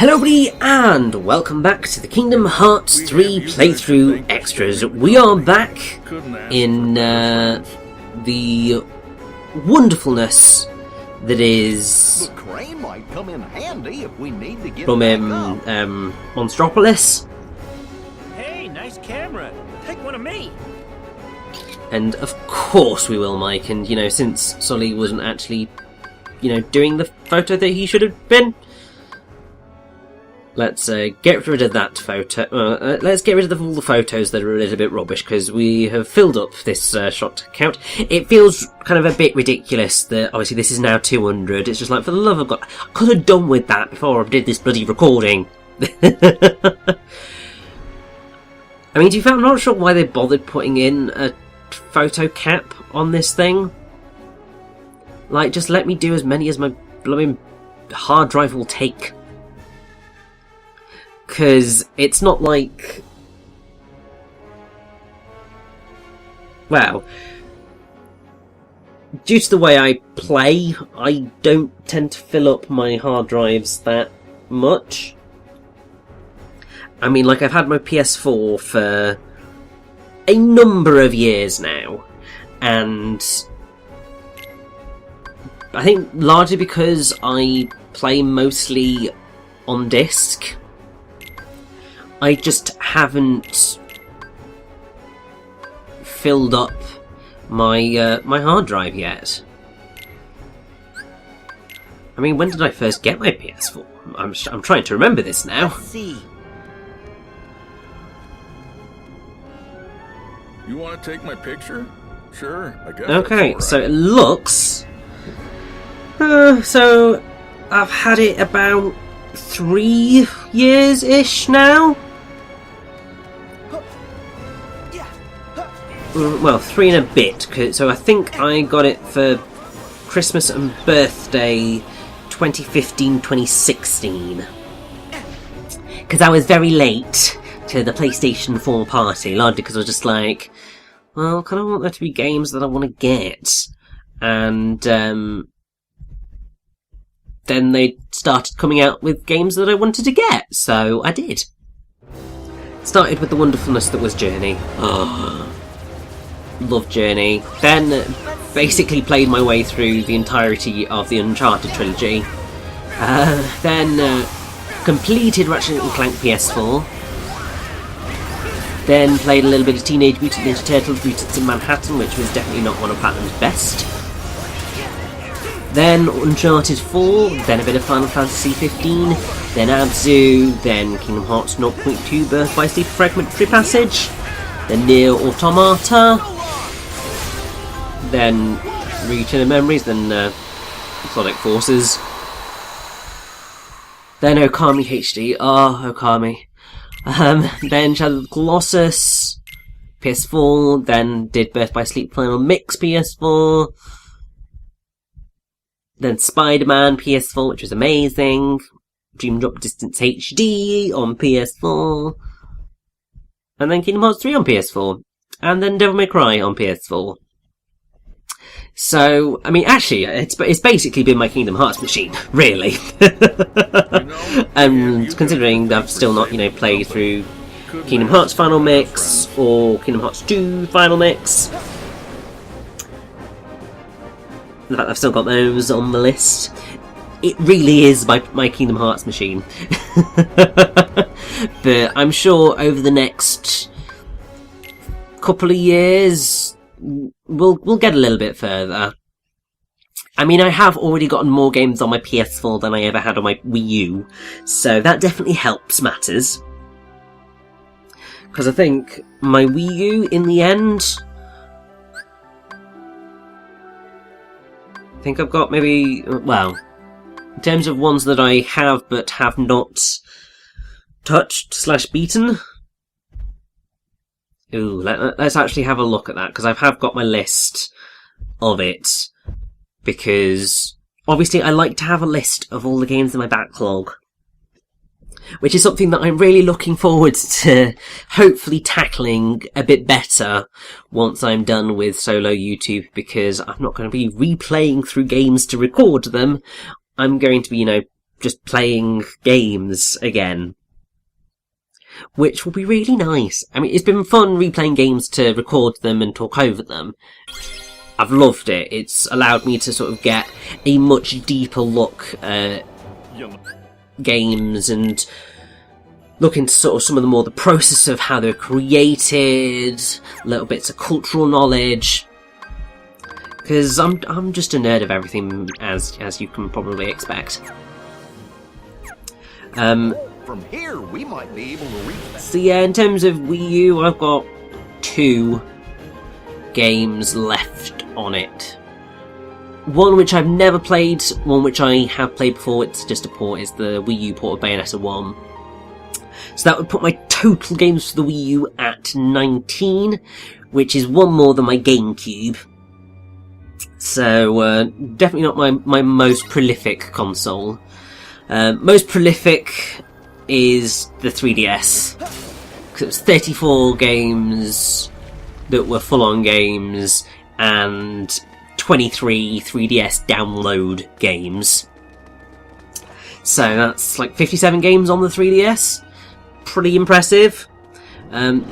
Hello everybody and welcome back to the Kingdom Hearts 3 playthrough extras. We are back in the wonderfulness that is from Monstropolis. Hey, nice camera. Take one of me. And of course we will, Mike, and you know, since Sully wasn't actually, you know, doing the photo that he should have been, let's get rid of that photo. Let's get rid of all the photos that are a little bit rubbish, because we have filled up this shot count. It feels kind of a bit ridiculous that obviously this is now 200. It's just like, for the love of God, I could have done with that before I did this bloody recording. I mean, to be fair, I'm not sure why they bothered putting in a photo cap on this thing. Like, just let me do as many as my blooming hard drive will take. Because it's not like... Well, due to the way I play, I don't tend to fill up my hard drives that much. I mean, like, I've had my PS4 for a number of years now, and I think largely because I play mostly on disc, I just haven't filled up my my hard drive yet. I mean, when did I first get my PS4? I'm trying to remember this now. Let's see. You want to take my picture? Sure, I guess. Okay, that's so all right. it looks... so I've had it about 3 years-ish now? Well, 3 and a bit, so I think I got it for Christmas and birthday 2015-2016. Because I was very late to the PlayStation 4 party, largely because I was just like, well, I kind of want there to be games that I want to get. And then they started coming out with games that I wanted to get, so I did. Started with the wonderfulness that was Journey. Love Journey. Then basically played my way through the entirety of the Uncharted trilogy. Then completed Ratchet & Clank PS4. Then played a little bit of Teenage Mutant Ninja Turtles Mutants in Manhattan, which was definitely not one of Platinum's best. Then Uncharted 4, then a bit of Final Fantasy 15, then Abzu, then Kingdom Hearts 0.2 Birth by Sleep Fragmentary Passage, then Nier Automata, then Return of Memories, then Sonic Forces, then Okami HD, Okami. Then Shadow of the Colossus, PS4, then did Birth by Sleep Final Mix PS4, then Spider-Man PS4, which was amazing, Dream Drop Distance HD on PS4, and then Kingdom Hearts 3 on PS4, and then Devil May Cry on PS4. So, I mean, actually, it's basically been my Kingdom Hearts machine, really. And considering I've still not, you know, played through Kingdom Hearts Final Mix or Kingdom Hearts 2 Final Mix. In fact, I've still got those on the list. It really is my Kingdom Hearts machine. But I'm sure over the next couple of years we'll get a little bit further. I mean, I have already gotten more games on my PS4 than I ever had on my Wii U, so that definitely helps matters. Because I think my Wii U, in the end, I think I've got maybe, well, in terms of ones that I have but have not touched / beaten. Ooh, let's actually have a look at that, because I have got my list of it. Because, obviously, I like to have a list of all the games in my backlog. Which is something that I'm really looking forward to hopefully tackling a bit better once I'm done with solo YouTube, because I'm not going to be replaying through games to record them. I'm going to be, you know, just playing games again, which will be really nice. I mean, it's been fun replaying games to record them and talk over them. I've loved it. It's allowed me to sort of get a much deeper look at games and look into sort of some of the process of how they're created, little bits of cultural knowledge. Because I'm just a nerd of everything, as you can probably expect. From here, we might be able to reach that. So yeah, in terms of Wii U, I've got 2 games left on it. One which I've never played, one which I have played before, it's just a port, is the Wii U port of Bayonetta 1. So that would put my total games for the Wii U at 19, which is one more than my GameCube. So, definitely not my most prolific console. Most prolific is the 3DS. Because it was 34 games that were full-on games, and 23 3DS download games. So that's like 57 games on the 3DS. Pretty impressive. Then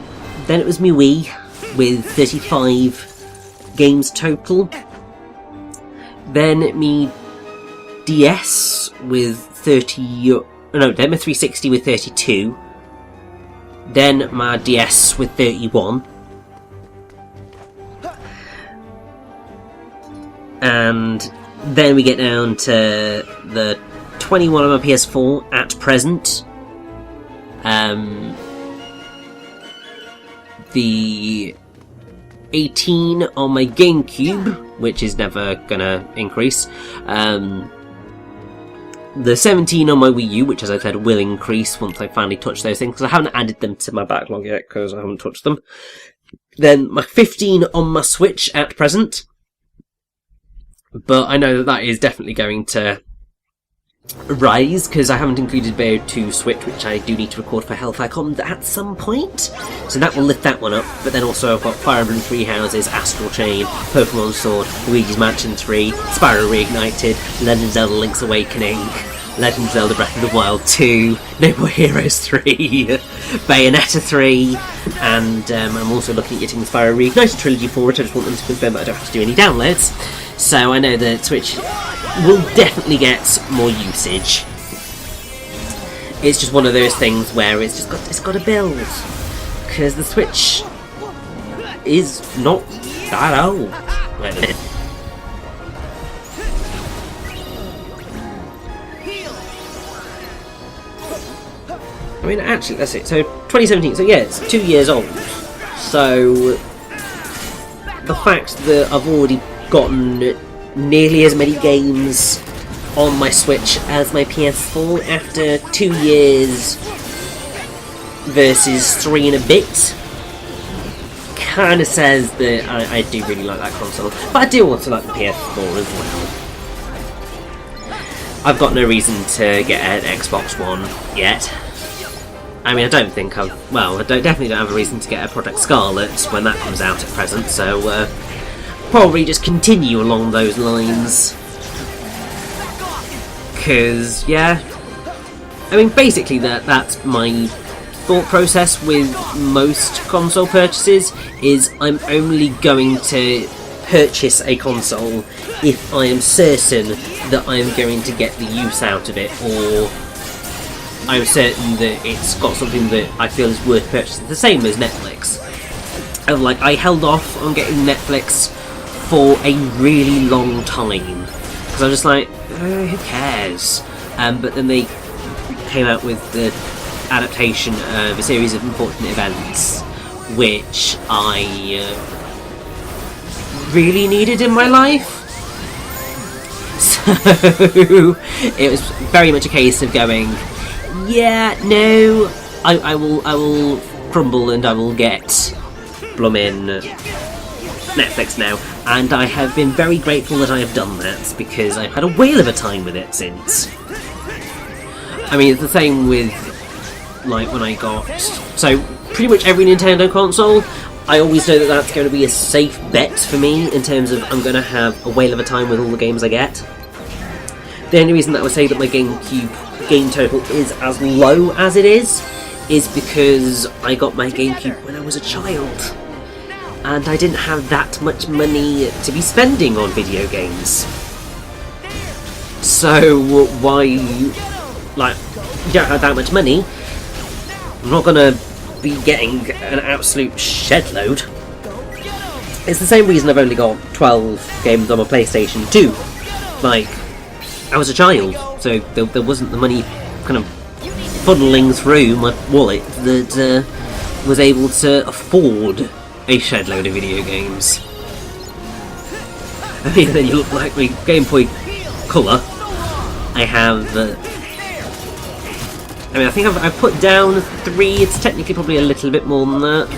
it was my Wii, with 35 games total. Then me DS with 30... No, then my 360 with 32. Then my DS with 31. And then we get down to the 21 on my PS4 at present. The 18 on my GameCube, which is never gonna increase. The 17 on my Wii U, which as I said will increase once I finally touch those things, because I haven't added them to my backlog yet because I haven't touched them. Then my 15 on my Switch at present. But I know that is definitely going to rise, because I haven't included Bayonetta 2 Switch, which I do need to record for Health Icons at some point. So that will lift that one up. But then also I've got Fire Emblem Three Houses, Astral Chain, Pokemon Sword, Luigi's Mansion 3, Spyro Reignited, Legend of Zelda Link's Awakening, Legend of Zelda Breath of the Wild 2, No More Heroes 3, Bayonetta 3, and I'm also looking at getting the Spyro Reignited Trilogy for it. I just want them to confirm that I don't have to do any downloads. So I know that Switch will definitely get more usage. It's just one of those things where it's got to build, because the Switch is not that old. I mean, actually, that's it. So 2017. So yeah, it's 2 years old. So the fact that I've already gotten nearly as many games on my Switch as my PS4 after 2 years versus 3 and a bit kind of says that I do really like that console. But I do also like the PS4 as well. I've got no reason to get an Xbox One yet. I mean, I definitely don't have a reason to get a Project Scarlet when that comes out at present, so probably just continue along those lines. Because, yeah, I mean, basically that's my thought process with most console purchases, is I'm only going to purchase a console if I am certain that I'm going to get the use out of it, or I'm certain that it's got something that I feel is worth purchasing. The same as Netflix. And I held off on getting Netflix for a really long time, because I was just like, who cares? But then they came out with the adaptation of A Series of Unfortunate Events, which I really needed in my life. So it was very much a case of going, yeah, no, I will crumble and I will get bloomin' Netflix now. And I have been very grateful that I have done that, because I've had a whale of a time with it since. I mean, it's the same with, when I got... So, pretty much every Nintendo console, I always know that that's going to be a safe bet for me, in terms of I'm going to have a whale of a time with all the games I get. The only reason that I would say that my GameCube game total is as low as it is because I got my GameCube when I was a child. And I didn't have that much money to be spending on video games. So, why... Like, you don't have that much money, I'm not gonna be getting an absolute shed load. It's the same reason I've only got 12 games on my PlayStation 2. Like, I was a child, so there wasn't the money kind of funneling through my wallet that was able to afford a shed load of video games. I mean, then you look like my Game Boy Color. I have... I mean, I think I've put down 3. It's technically probably a little bit more than that.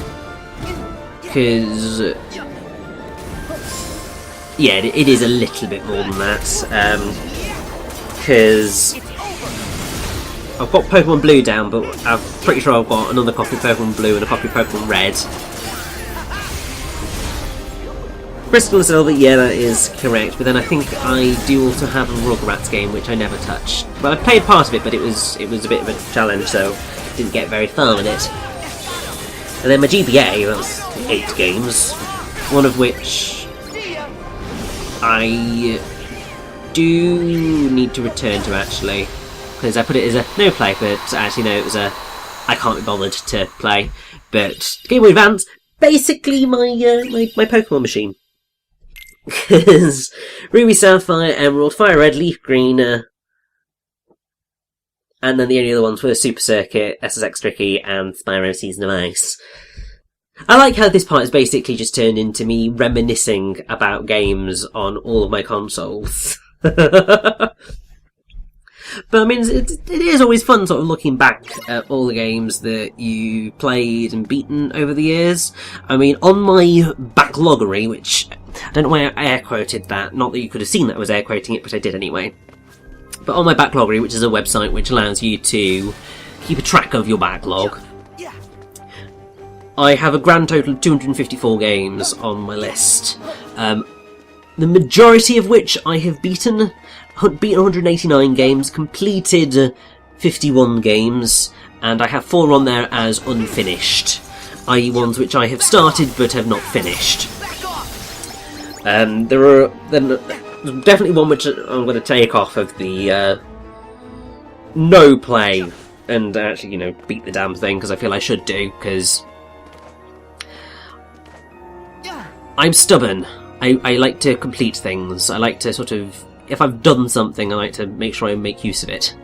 Because... yeah, it is a little bit more than that. Because... I've got Pokemon Blue down, but I'm pretty sure I've got another copy of Pokemon Blue and a copy of Pokemon Red. Crystal and Silver, yeah, that is correct, but then I think I do also have a Rugrats game, which I never touched. Well, I played part of it, but it was a bit of a challenge, so didn't get very far with it. And then my GBA, that was 8 games, one of which I do need to return to, actually, because I put it as a no play, but actually no, it was a I can't be bothered to play. But Game Boy Advance, basically my Pokemon machine. Because Ruby, Sapphire, Emerald, Fire Red, Leaf Green, and then the only other ones were Super Circuit, SSX Tricky, and Spyro Season of Ice. I like how this part is basically just turned into me reminiscing about games on all of my consoles. But I mean, it is always fun sort of looking back at all the games that you played and beaten over the years. I mean, on my backloggery, which, I don't know why I air quoted that, not that you could have seen that I was air quoting it, but I did anyway. But on my backloggery, which is a website which allows you to keep a track of your backlog, I have a grand total of 254 games on my list. The majority of which I have beaten 189 games, completed 51 games, and I have 4 on there as unfinished, i.e. ones which I have started but have not finished. There's definitely one which I'm going to take off of the no play and actually, beat the damn thing, because I feel I should do, because I'm stubborn. I like to complete things. I like to sort of, if I've done something, I like to make sure I make use of it.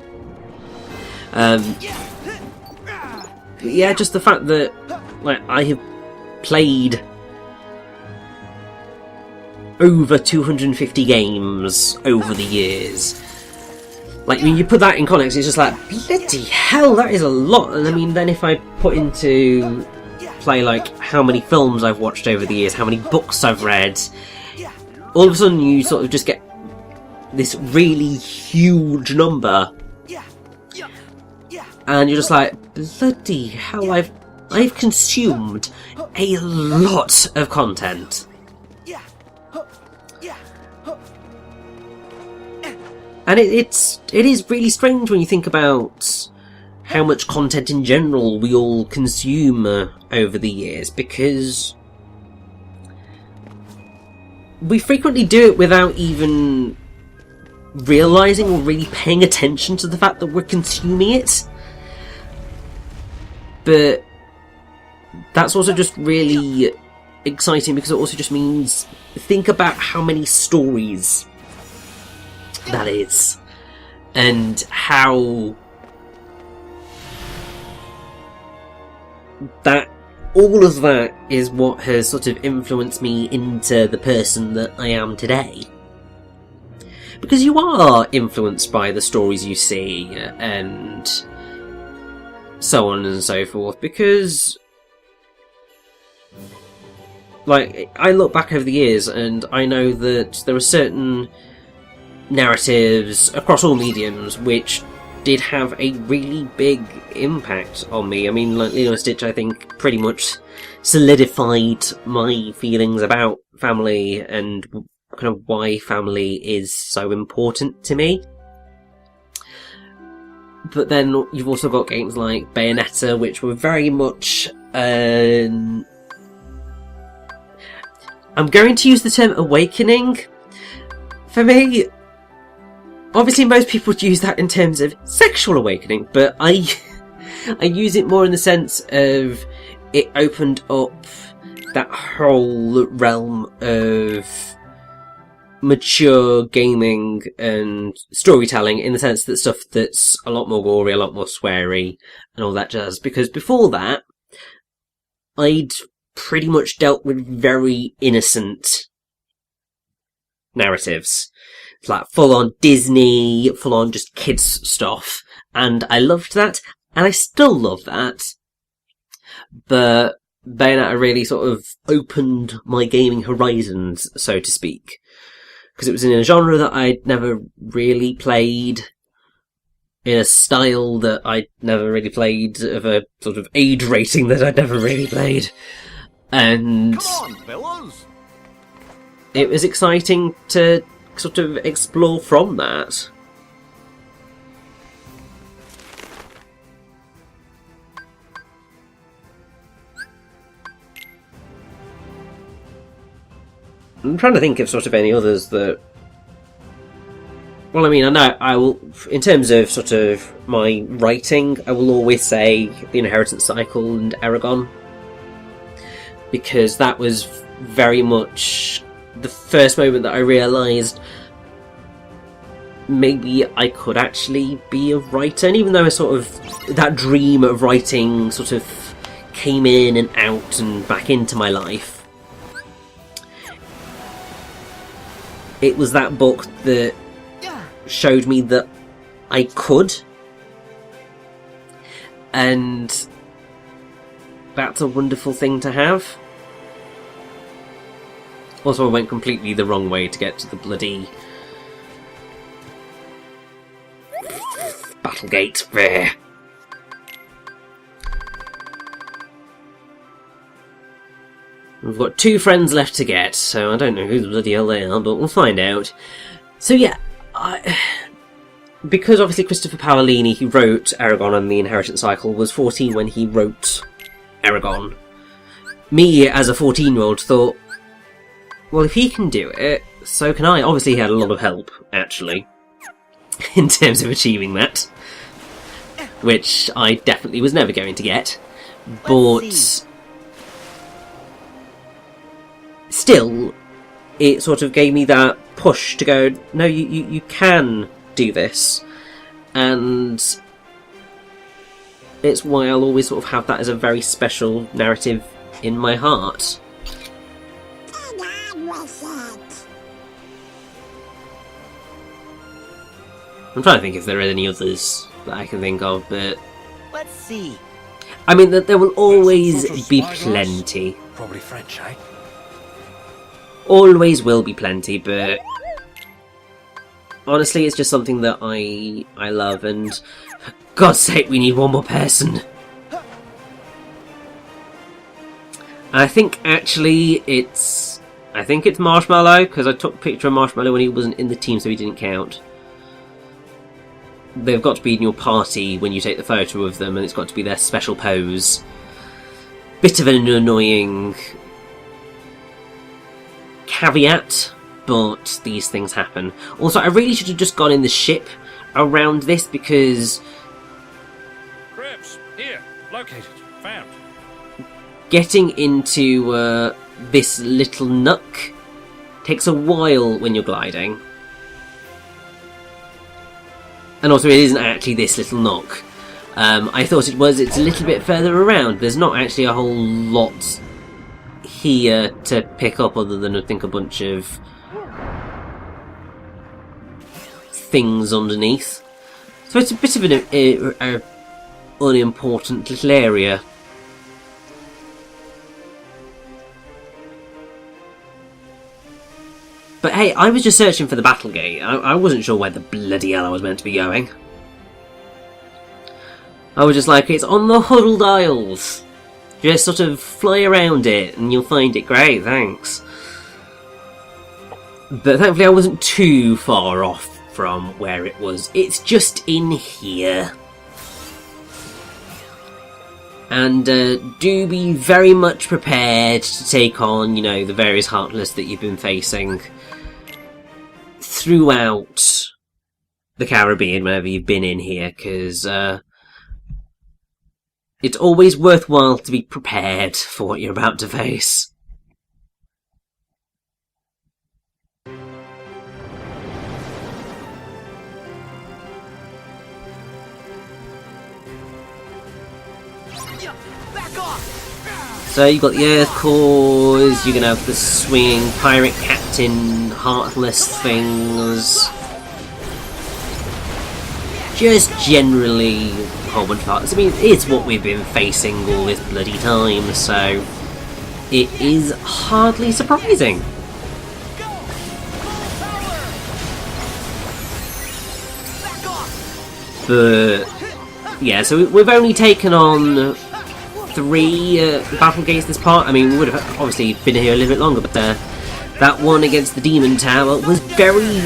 Yeah, just the fact that I have played over 250 games over the years. When you put that in context, it's just like, bloody hell, that is a lot. And I mean, then if I put into play how many films I've watched over the years, how many books I've read, all of a sudden you sort of just get this really huge number, and you're just like, bloody hell, I've consumed a lot of content. And it is really strange when you think about how much content in general we all consume over the years, because we frequently do it without even realising or really paying attention to the fact that we're consuming it. But that's also just really exciting, because it also just means, think about how many stories that is, and how that all of that is what has sort of influenced me into the person that I am today. Because you are influenced by the stories you see, and so on and so forth, because I look back over the years and I know that there are certain narratives across all mediums which did have a really big impact on me. I mean, Lilo and Stitch, I think, pretty much solidified my feelings about family and kind of why family is so important to me. But then you've also got games like Bayonetta, which were very much... I'm going to use the term awakening. For me, obviously most people would use that in terms of sexual awakening, but I use it more in the sense of it opened up that whole realm of mature gaming and storytelling, in the sense that stuff that's a lot more gory, a lot more sweary, and all that jazz. Because before that, I'd pretty much dealt with very innocent narratives. It's like full-on Disney, full-on just kids stuff. And I loved that, and I still love that. But Bayonetta really sort of opened my gaming horizons, so to speak. Because it was in a genre that I'd never really played, in a style that I'd never really played, of a sort of age rating that I'd never really played. And Come on, fellas. it was exciting to sort of explore from that. I'm trying to think of sort of any others that... Well, I mean, I know I will... In terms of sort of my writing, I will always say The Inheritance Cycle and Aragon. Because that was very much the first moment that I realised maybe I could actually be a writer. And even though I sort of... That dream of writing sort of came in and out and back into my life, it was that book that showed me that I could. And that's a wonderful thing to have. Also, I went completely the wrong way to get to the bloody Battlegate. There. We've got 2 friends left to get, so I don't know who the bloody hell they are, but we'll find out. So yeah, because obviously Christopher Paolini, who wrote Aragon and The Inheritance Cycle, was 14 when he wrote Aragon. Me, as a 14-year-old, thought, well, if he can do it, so can I. Obviously he had a lot of help, actually, in terms of achieving that, which I definitely was never going to get, but still, it sort of gave me that push to go, no, you can do this. And it's why I'll always sort of have that as a very special narrative in my heart. I'm trying to think if there are any others that I can think of, but... Let's see. I mean, there will always be plenty. Probably French, eh? Always will be plenty, but honestly, it's just something that I love, and for God's sake, we need one more person. I think actually it's Marshmallow, because I took a picture of Marshmallow when he wasn't in the team, so he didn't count. They've got to be in your party when you take the photo of them, and it's got to be their special pose. Bit of an annoying caveat, but these things happen. Also, I really should have just gone in the ship around this, because Grips, here, located, found. getting into this little nook takes a while when you're gliding. And also, it isn't actually this little nook. I thought it was. It's a little bit further around. There's not actually a whole lot here to pick up, other than I think a bunch of things underneath. So it's a bit of an unimportant little area. But hey, I was just searching for the Battlegate. I wasn't sure where the bloody hell I was meant to be going. I was just like, it's on the Huddled Isles. Just sort of fly around it and you'll find it. Great, thanks. But thankfully I wasn't too far off from where it was. It's just in here. And do be very much prepared to take on, you know, the various Heartless that you've been facing throughout the Caribbean, wherever you've been in here, because it's always worthwhile to be prepared for what you're about to face. So you've got the Earth Cores, you're going to have the swinging Pirate Captain, Heartless things. Just generally a whole bunch of Heartless. I mean, it's what we've been facing all this bloody time, so it is hardly surprising. But yeah, so we've only taken on 3 Battlegates this part. I mean, we would have obviously been here a little bit longer, but that one against the Demon Tower was very,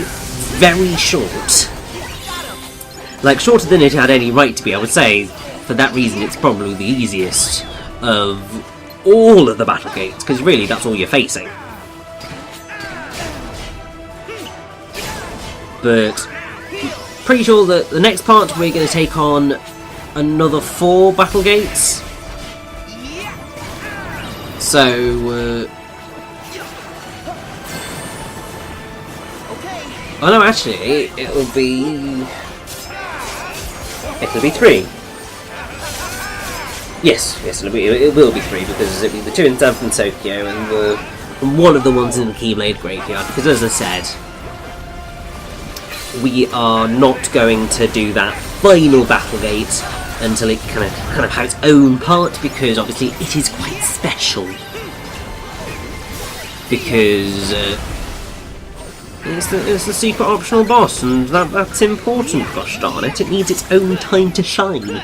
very short. Like, shorter than it had any right to be, I would say. For that reason, it's probably the easiest of all of the Battlegates, because really, that's all you're facing. But pretty sure that the next part we're going to take on another 4 Battlegates. So, oh no, actually, it'll be 3. Yes, it will be 3, because it'll be the 2 in San Francisco and one of the ones in the Keyblade Graveyard, because as I said, we are not going to do that final Battlegate until it kind of has its own part, because obviously it is quite special. Because it's the secret optional boss, and that's important, gosh darn it. It needs its own time to shine.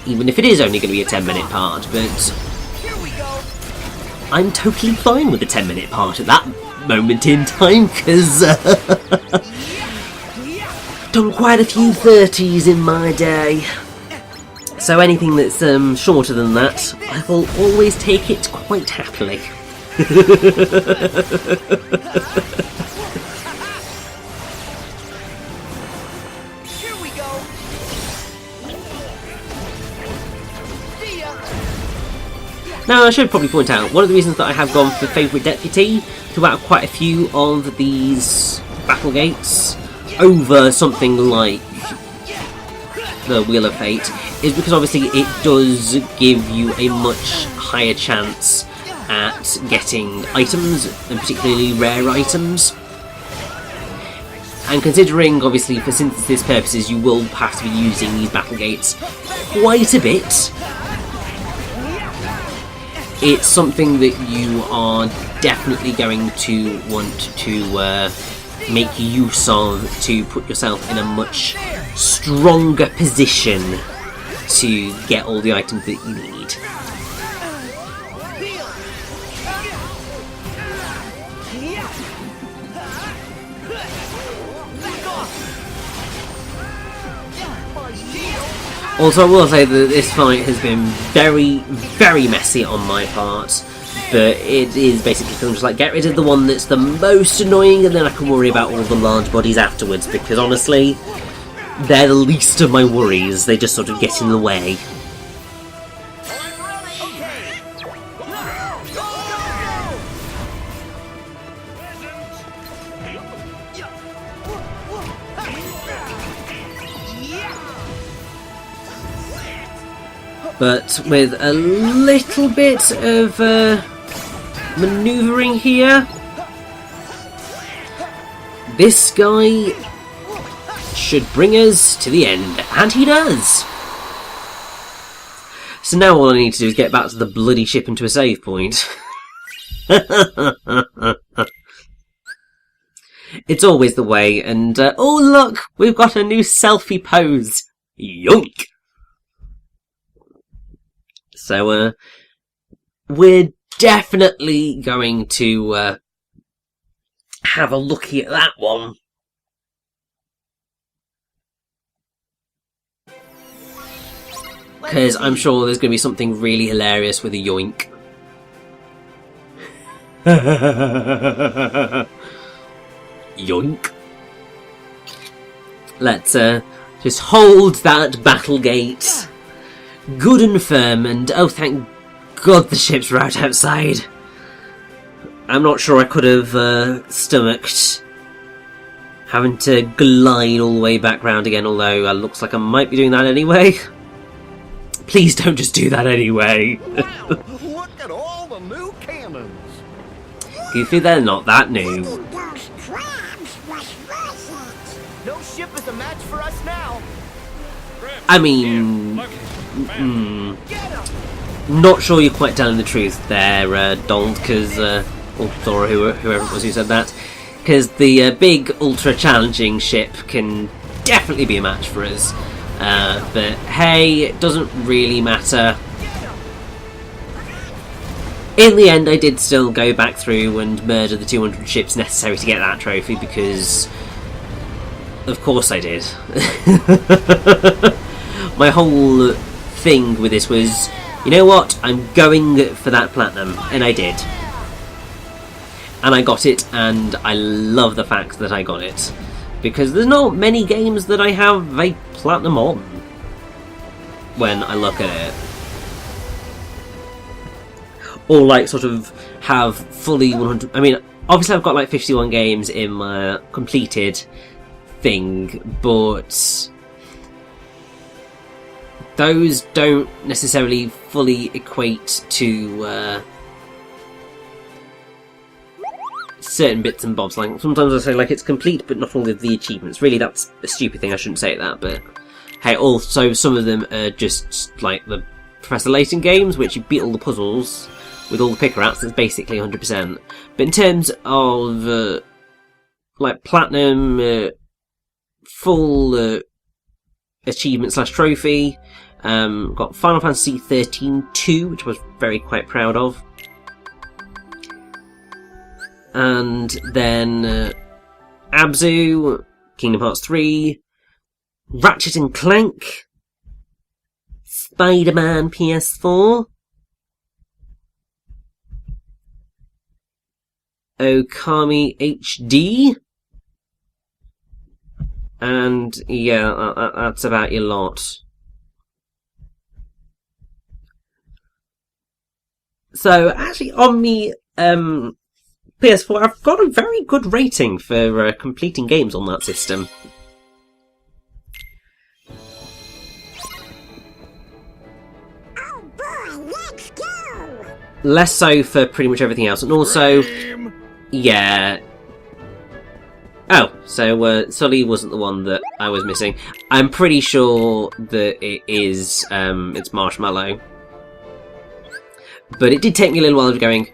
Even if it is only going to be a 10-minute part, but I'm totally fine with the 10-minute part at that moment in time, because done quite a few 30s in my day. So anything that's shorter than that, I will always take it quite happily. Now, I should probably point out, one of the reasons that I have gone for Favourite Deputy throughout quite a few of these Battlegates over something like the Wheel of Fate is because obviously it does give you a much higher chance at getting items, and particularly rare items. And considering, obviously, for synthesis purposes, you will have to be using these Battlegates quite a bit, it's something that you are definitely going to want to make use of to put yourself in a much stronger position to get all the items that you need. Also, I will say that this fight has been very, very messy on my part, but it is basically just like, get rid of the one that's the most annoying, and then I can worry about all the large bodies afterwards, because honestly, they're the least of my worries. They just sort of get in the way. But with a little bit of manoeuvring here, this guy should bring us to the end, and he does! So now all I need to do is get back to the bloody ship and to a save point. It's always the way, and oh look, we've got a new selfie pose! Yoink! So, we're definitely going to have a looky at that one. Because I'm sure there's going to be something really hilarious with a yoink. Yoink. Let's just hold that Battlegate good and firm, and oh thank God the ships were out outside. I'm not sure I could have stomached having to glide all the way back round again, although it looks like I might be doing that anyway. Please don't just do that anyway. Wow, look at all the new cannons. Goofy, they're not that new. Those crabs was worth it. No ship is a match for us now. I mean, Get him! not sure you're quite telling the truth there, Donald, because, or Thor, whoever it was who said that, because the big ultra-challenging ship can definitely be a match for us. But hey, it doesn't really matter. In the end, I did still go back through and murder the 200 ships necessary to get that trophy, because of course I did. My whole thing with this was, you know what, I'm going for that platinum, and I did. And I got it, and I love the fact that I got it. Because there's not many games that I have a platinum on when I look at it. Or like sort of have fully 100... I mean, obviously I've got like 51 games in my completed thing, but those don't necessarily fully equate to certain bits and bobs. Like sometimes I say like it's complete but not all of the achievements. Really, that's a stupid thing, I shouldn't say that, but hey, also some of them are just like the Professor Layton games, which you beat all the puzzles with all the picker-outs. That's basically 100%. But in terms of like platinum, full achievement / trophy, got Final Fantasy 13-2, which I was very quite proud of. And then Abzu, Kingdom Hearts 3, Ratchet and Clank, Spider-Man PS4, Okami HD, and yeah, that's about your lot. So actually on the PS4, I've got a very good rating for completing games on that system. Oh boy, let's go. Less so for pretty much everything else, and also, yeah. Oh, so Sully wasn't the one that I was missing. I'm pretty sure that it is, it's Marshmallow. But it did take me a little while of going,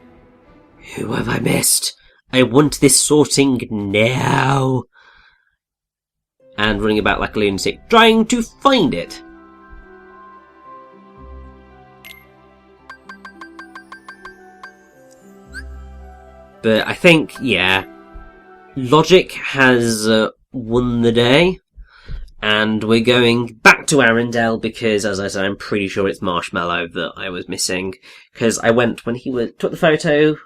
who have I missed? I want this sorting now. And running about like a lunatic, trying to find it. But I think, yeah, logic has won the day. And we're going back to Arendelle because, as I said, I'm pretty sure it's Marshmallow that I was missing. Because I went when he took the photo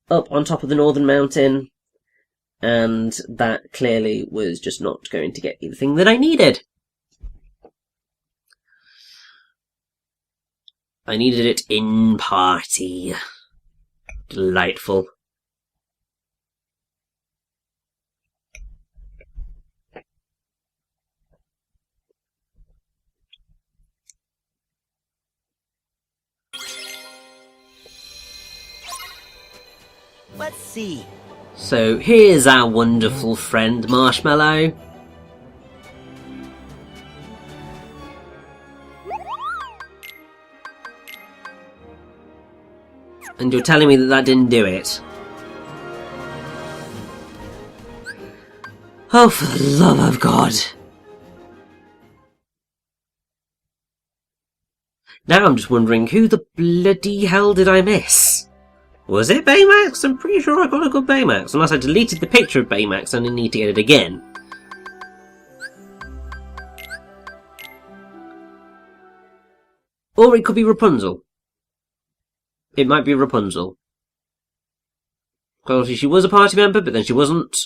up on top of the northern mountain, and that clearly was just not going to get me the thing that I needed. I needed it in party. Delightful. Let's see. So here's our wonderful friend Marshmallow. And you're telling me that that didn't do it? Oh, for the love of God. Now I'm just wondering, who the bloody hell did I miss? Was it Baymax? I'm pretty sure I got a good Baymax. Unless I deleted the picture of Baymax and I need to get it again. Or it could be Rapunzel. It might be Rapunzel. Obviously, she was a party member, but then she wasn't.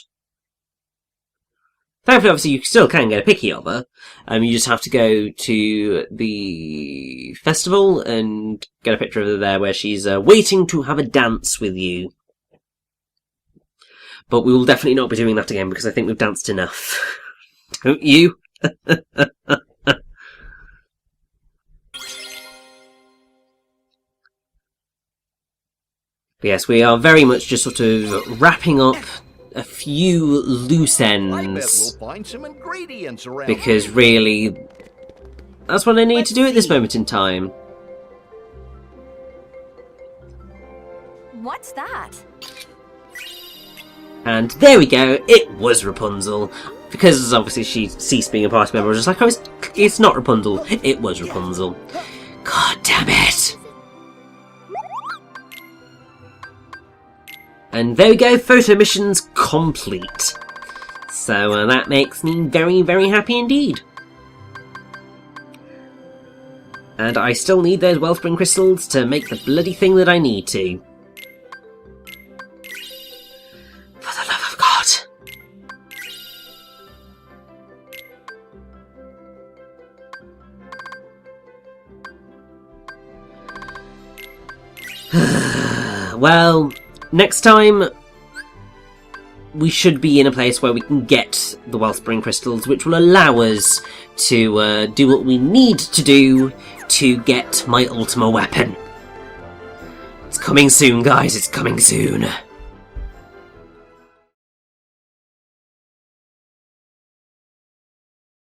Thankfully, obviously, you still can get a picky of her. You just have to go to the festival and get a picture of her there where she's waiting to have a dance with you. But we will definitely not be doing that again because I think we've danced enough. Don't you? But yes, we are very much just sort of wrapping up a few loose I bet ends. we'll find some ingredients around Because here. really, that's what I need to do at this moment in time. What's that? And there we go, it was Rapunzel. Because obviously she ceased being a party member, I was just like, oh, it's not Rapunzel, it was Rapunzel. God damn it! And there we go, photo missions complete. So that makes me very, very happy indeed. And I still need those Wellspring crystals to make the bloody thing that I need to. For the love of God. Well, next time we should be in a place where we can get the Wellspring crystals, which will allow us to do what we need to do to get my Ultima weapon. It's coming soon, guys, it's coming soon.